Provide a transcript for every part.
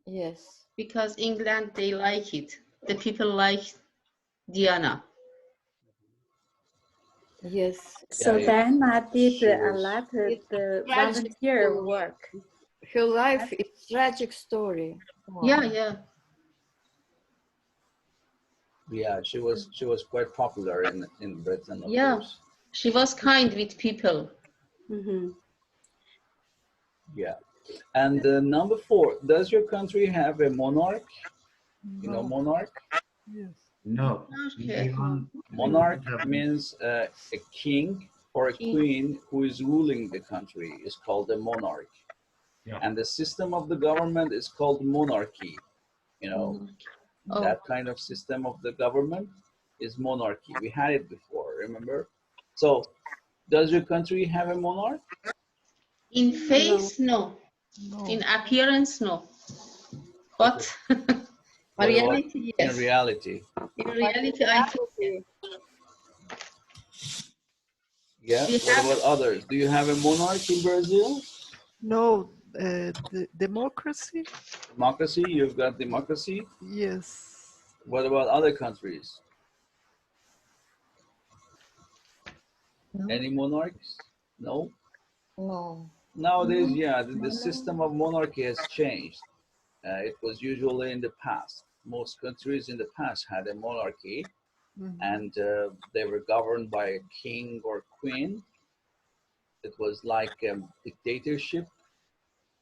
Yes. Because England, they like it. The people like Diana. Yes. So Yeah, Diana did she a was. lot of It's the tragic volunteer story. work. Her life is tragic story. Yeah, yeah. Yeah, she was quite popular in Britain, of Yeah. course. She was kind with people. Mm-hmm. Yeah. And number 4, does your country have a monarch? You know, monarch? Yes. No, in Okay. Iran, we Monarch don't have. means a king or a King. queen who is ruling the country is called a monarch. Yeah. And the system of the government is called monarchy. You know, Oh, that kind of system of the government is monarchy. We had it before, remember? So, does your country have a monarch? in face, no. No. In appearance, no. But What about reality, in yes. reality? In reality, I think Yeah. we What have. about others? Do you have a monarch in Brazil? No. The democracy? Democracy? You've got democracy. Yes. What about other countries? No. Any monarchs? No. No. Nowadays, yeah, the system of monarchy has changed. It was usually in the past. Most countries in the past had a monarchy, Mhm. and they were governed by a king or queen. It was like a dictatorship.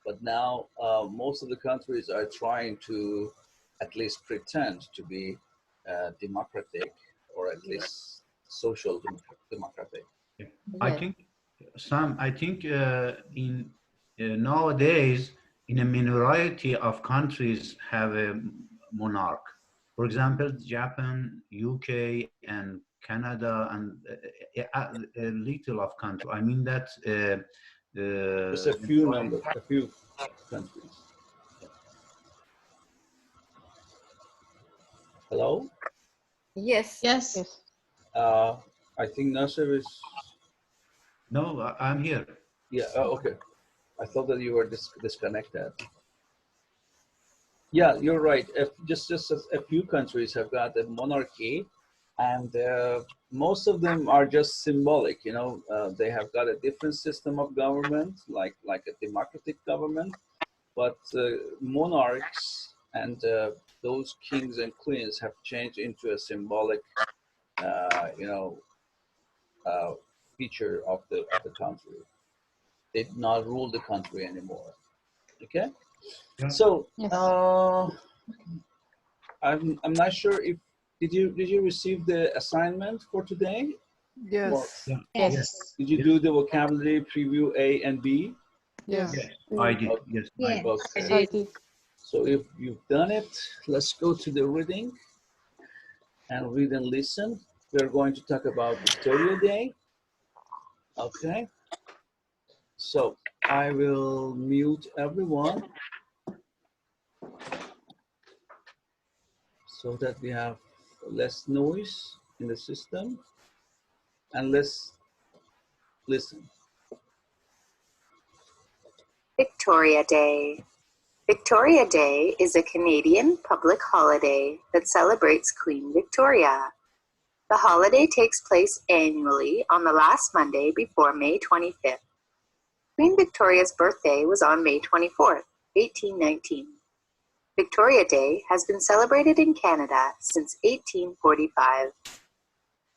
But now most of the countries are trying to at least pretend to be democratic, or at least social democratic. I Yes. think, Sam, I think in nowadays, in a minority of countries have a monarch. For example, Japan, UK, and Canada, and a little of country. I mean that Just a few countries. Hello? Yes. Yes. Yes. I think Nasser is, No, I'm here. yeah, okay. I thought that you were disconnected. Yeah, you're right. Just a few countries have got a monarchy, and most of them are just symbolic. You know, they have got a different system of government, like a democratic government, but monarchs and those kings and queens have changed into a symbolic, you know, feature of the country. They do not rule the country anymore. Okay, Yeah. so Yes. I'm not sure if did you receive the assignment for today? Or Yes. Yeah. Yes. did you do the vocabulary preview A and B? Yes. Yes, I did. Okay. Yes, Yes. Okay. I did. So if you've done it, let's go to the reading and read and listen. We're going to talk about Victoria Day. Okay. So I will mute everyone so that we have less noise in the system, and let's listen. Victoria Day. Victoria Day is a Canadian public holiday that celebrates Queen Victoria. The holiday takes place annually on the last Monday before May 25th. Queen Victoria's birthday was on May 24th, 1819. Victoria Day has been celebrated in Canada since 1845.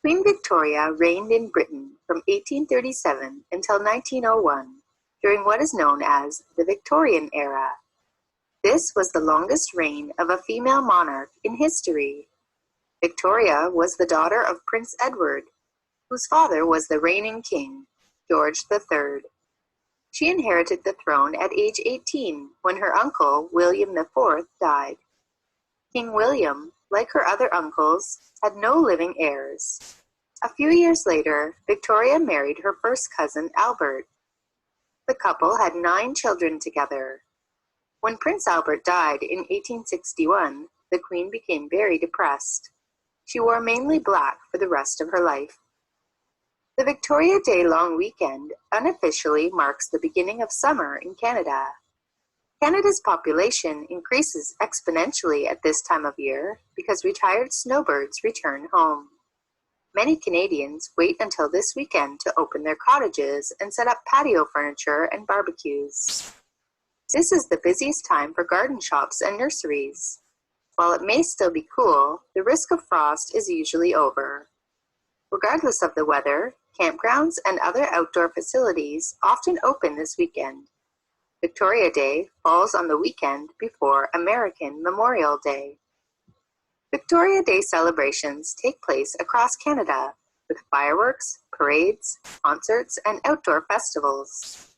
Queen Victoria reigned in Britain from 1837 until 1901, during what is known as the Victorian era. This was the longest reign of a female monarch in history. Victoria was the daughter of Prince Edward, whose father was the reigning king, George III. She inherited the throne at age 18 when her uncle, William IV, died. King William, like her other uncles, had no living heirs. A few years later, Victoria married her first cousin, Albert. The couple had 9 children together. When Prince Albert died in 1861, the Queen became very depressed. She wore mainly black for the rest of her life. The Victoria Day long weekend unofficially marks the beginning of summer in Canada. Canada's population increases exponentially at this time of year because retired snowbirds return home. Many Canadians wait until this weekend to open their cottages and set up patio furniture and barbecues. This is the busiest time for garden shops and nurseries. While it may still be cool, the risk of frost is usually over. Regardless of the weather, campgrounds and other outdoor facilities often open this weekend. Victoria Day falls on the weekend before American Memorial Day. Victoria Day celebrations take place across Canada with fireworks, parades, concerts, and outdoor festivals.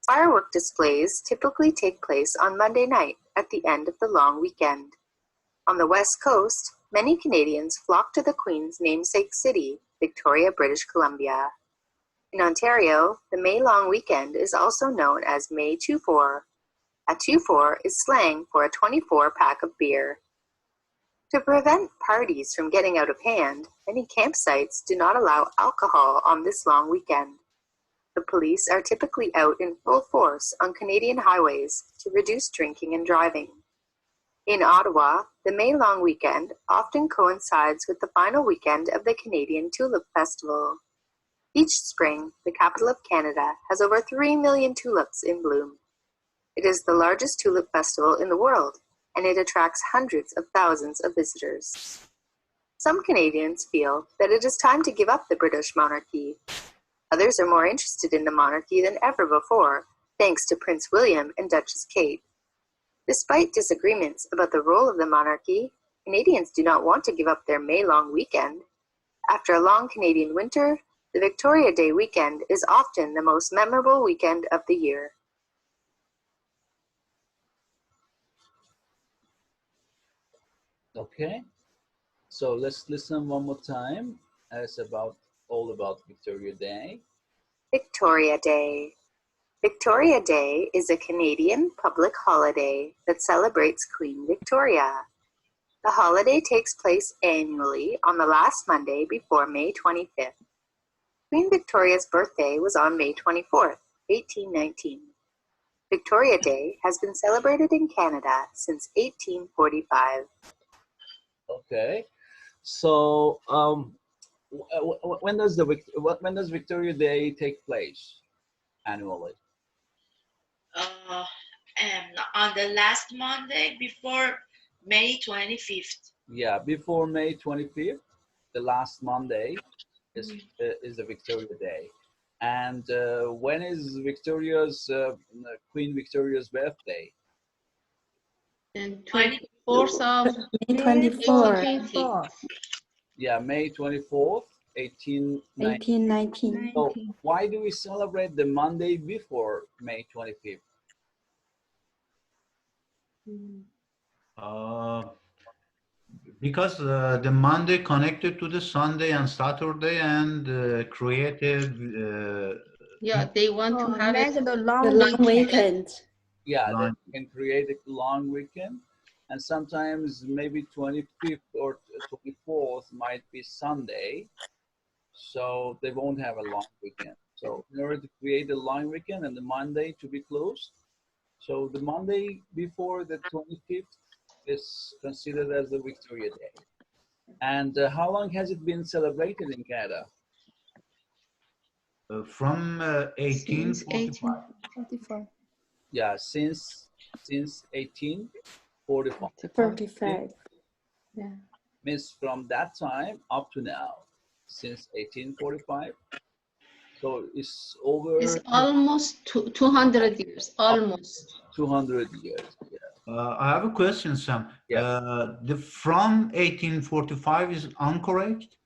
Firework displays typically take place on Monday night at the end of the long weekend. On the West Coast, many Canadians flock to the Queen's namesake city, Victoria, British Columbia. In Ontario, the May long weekend is also known as May 24. A 24 is slang for a 24-pack of beer. To prevent parties from getting out of hand, many campsites do not allow alcohol on this long weekend. The police are typically out in full force on Canadian highways to reduce drinking and driving. In Ottawa, the May long weekend often coincides with the final weekend of the Canadian Tulip Festival. Each spring, the capital of Canada has over 3 million tulips in bloom. It is the largest tulip festival in the world, and it attracts hundreds of thousands of visitors. Some Canadians feel that it is time to give up the British monarchy. Others are more interested in the monarchy than ever before, thanks to Prince William and Duchess Kate. Despite disagreements about the role of the monarchy, Canadians do not want to give up their May-long weekend. After a long Canadian winter, the Victoria Day weekend is often the most memorable weekend of the year. Okay, so let's listen one more time. It's all about Victoria Day. Victoria Day. Victoria Day is a Canadian public holiday that celebrates Queen Victoria. The holiday takes place annually on the last Monday before May 25th. Queen Victoria's birthday was on May 24th, 1819. Victoria Day has been celebrated in Canada since 1845. Okay, so when does Victoria Day take place annually? On the last Monday before May 25th. Yeah, before May 25th, the last Monday is the Victoria Day. And when is Queen Victoria's birthday? And 24th of May 24, 1820. Yeah, May 24th, 1890. 1819. So why do we celebrate the Monday before May 25th? Because the Monday connected to the Sunday and Saturday and created. Yeah, they want to have Make it the long weekend. Yeah, Long. they can create a long weekend, and sometimes maybe 25th or 24th might be Sunday, so they won't have a long weekend. So in order to create a long weekend and the Monday to be closed, so the Monday before the 25th is considered as the Victoria Day. And how long has it been celebrated in Canada? From since 1845. 45. Yeah, since 1845. 45. Yeah. Means from that time up to now, since 1845. So it's over It's almost 200 years, almost. 200 years. Yeah. I have a question, Sam. Yes. The from 1845 is incorrect?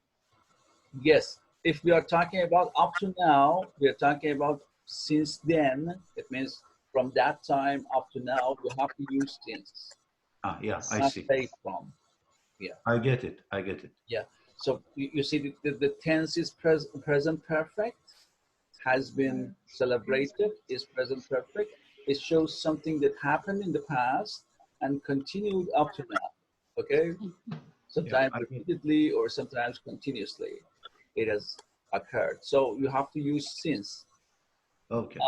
Yes. If we are talking about up to now, we are talking about since then. It means from that time up to now, you have to use since. Yeah, I Not see. say from. Yeah. I get it. I get it. Yeah. So you see the tense is present perfect, has been celebrated, is present perfect. It shows something that happened in the past and continued up to now. Okay? Sometimes I get it. repeatedly or sometimes continuously it has occurred. So you have to use since. Okay.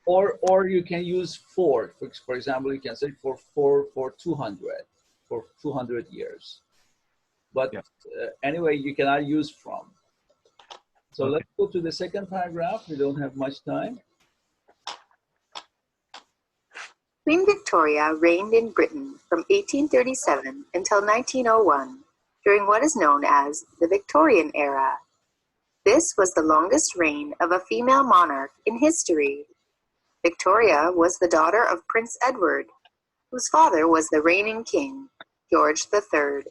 or you can use for. For example, you can say for 200 years. But Yeah. anyway, you cannot use from. So Okay. let's go to the second paragraph. We don't have much time. Queen Victoria reigned in Britain from 1837 until 1901 during what is known as the Victorian era. This was the longest reign of a female monarch in history. Victoria was the daughter of Prince Edward, whose father was the reigning king, George III.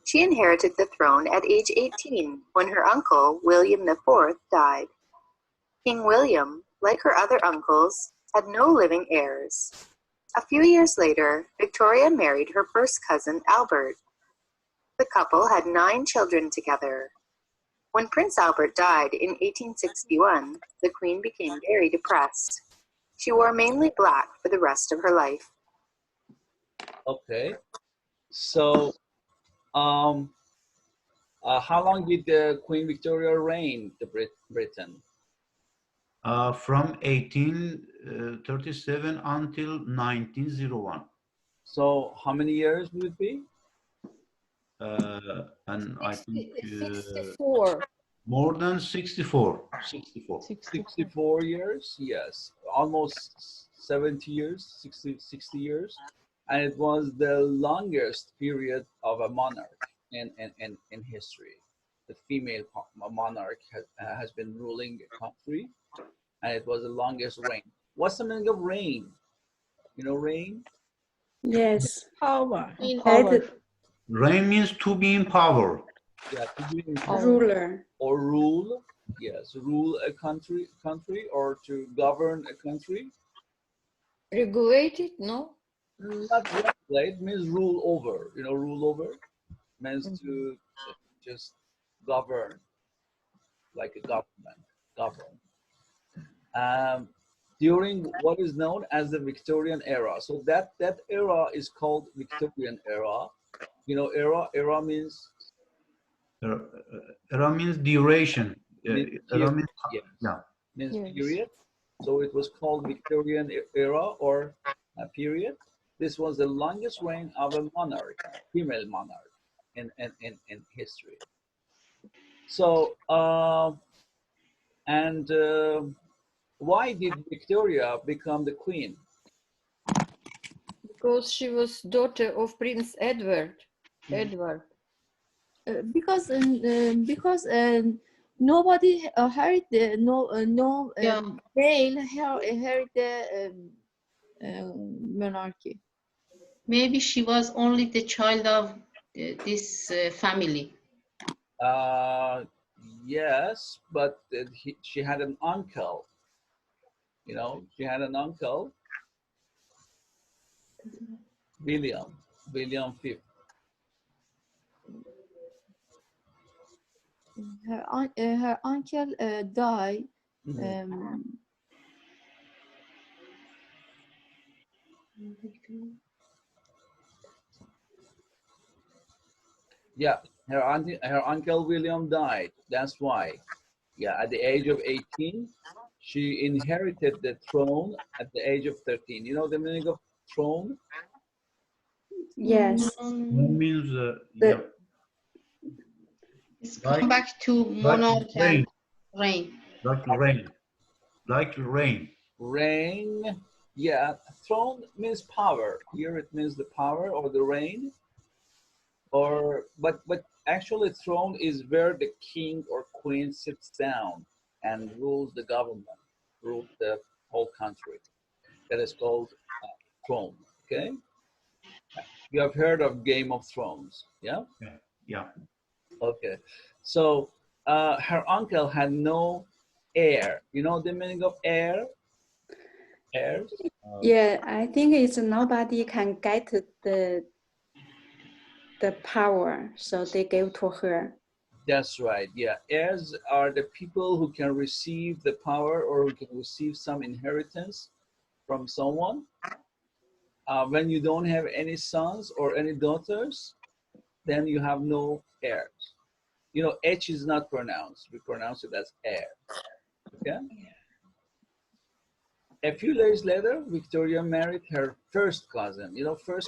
She inherited the throne at age 18 when her uncle, William IV, died. King William, like her other uncles, had no living heirs. A few years later, Victoria married her first cousin, Albert. The couple had 9 children together. When Prince Albert died in 1861, the Queen became very depressed. She wore mainly black for the rest of her life. Okay. So, how long did Queen Victoria reign to Britain? From 1837 until 1901. So, how many years would it be? And I think 64. more than 64. 64 years, yes. Almost 70 years, 60 years. And it was the longest period of a monarch in history. The female monarch has been ruling a country, and it was the longest reign. What's the meaning of reign? You know, reign? Yes. Power. In Head Reign means to be in power. Yeah, to be in ruler. or rule. Yes, rule a country, or to govern a country. Regulated? No. Not regulate means rule over. You know, rule over means to just govern, like a government, govern. During what is known as the Victorian era. So that era is called Victorian era. You know, era means Era means duration. means Era means, yes, yeah. means Yes. period. So it was called Victorian era or period. This was the longest reign of a monarch, female monarch, in history. So why did Victoria become the queen? Because she was daughter of Prince Edward. Edward. Because nobody heard the no Yeah. male heard the monarchy. Maybe she was only the child of this family. Yes, but she had an uncle. You know, she had an uncle, William V. Her uncle died. Mhm. Yeah, her uncle William died. That's why. Yeah, at the age of 18, she inherited the throne at the age of 13. You know the meaning of throne? Yes. That means, The- Let's Like- come back to monarch rain. and reign. like rain. Like rain. Reign. Yeah, throne means power. Here it means the power or the reign. But actually throne is where the king or queen sits down and rules the government, rules the whole country. That is called throne. Okay, you have heard of Game of Thrones, yeah? Yeah. Okay, so her uncle had no heir. You know the meaning of heir? Heirs? Yeah, I think it's nobody can get the power, so they gave to her. That's right. Yeah, heirs are the people who can receive the power or who can receive some inheritance from someone. When you don't have any sons or any daughters, then you have no heirs. You know, H is not pronounced. We pronounce it as heir. Okay? a few days later, Victoria married her first cousin. You know, first